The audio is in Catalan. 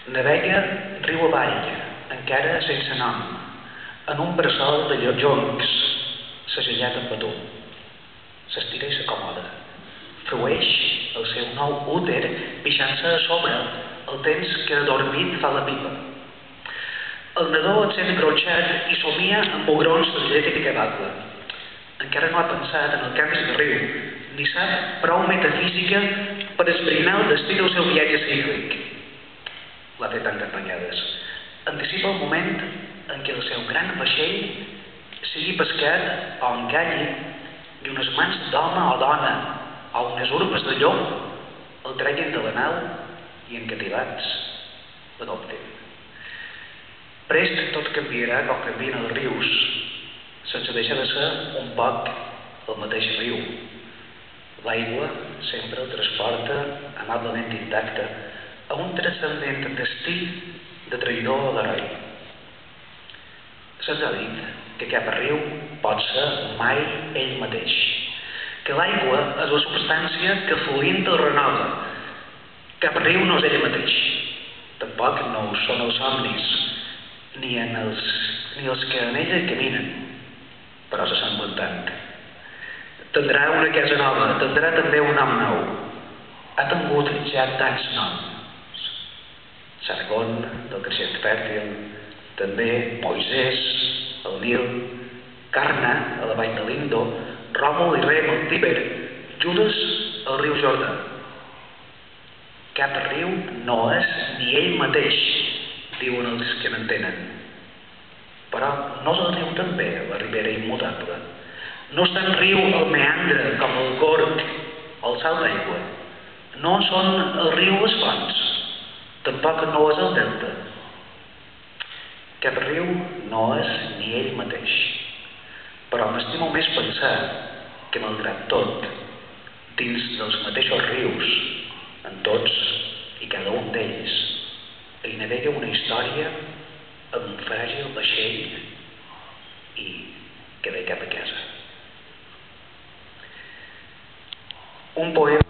Navega riu avall, encara sense nom, en un bressol de joncs, segellat amb betum. S'estira i s'acomoda. Frueix el seu nou úter pixant-se a sobre el temps que adormit fa la pipa. El nadó et sent acrotxat i somia amb mugrons de llet i picabable. Encara no ha pensat en el canvi de riu, ni sap prou metafísica per esbrinar el destí del seu viatge cíclic. L'ha fet tantes banyades. Anticipa el moment en què el seu gran vaixell sigui pescat o encalli i unes mans d'home o dona o unes urpes de llop el treguin de la nau i encativats l'adopten. Prest tot canviarà com canvien els rius, sense deixar de ser un poc el mateix riu. L'aigua sempre el transporta amablement intacte a un transcendent destí de traïdor a l'heroi. Se'ns ha dit que cap riu pot ser mai ell mateix, que l'aigua és la substància que fluint el renova. Cap riu no és ell mateix, tampoc no ho són els somnis, ni els que en ella caminen, però s'assemblen tant. Tindrà una casa nova, tindrà també un nom nou. Ha tingut ja tants noms. Sargon, del creixent fèrtil, també Moisès, el Nil, Carna, a la vall de l'Indo, Ròmul i Rem, el Tíber, Judes, el riu Jordà. Cap riu no és ni ell mateix, diuen els que n'entenen. Però no és el riu també, la ribera immutable. No és tan riu el meandre com el gorg o el salt d'aigua. No són el riu les fonts, tampoc no és el delta. Cap riu no és ni ell mateix. Però m'estimo més pensar que, malgrat tot, dins dels mateixos rius, en tots i cada un d'ells, hi navega una història amb un fràgil vaixell i que ve cap a casa. Un poema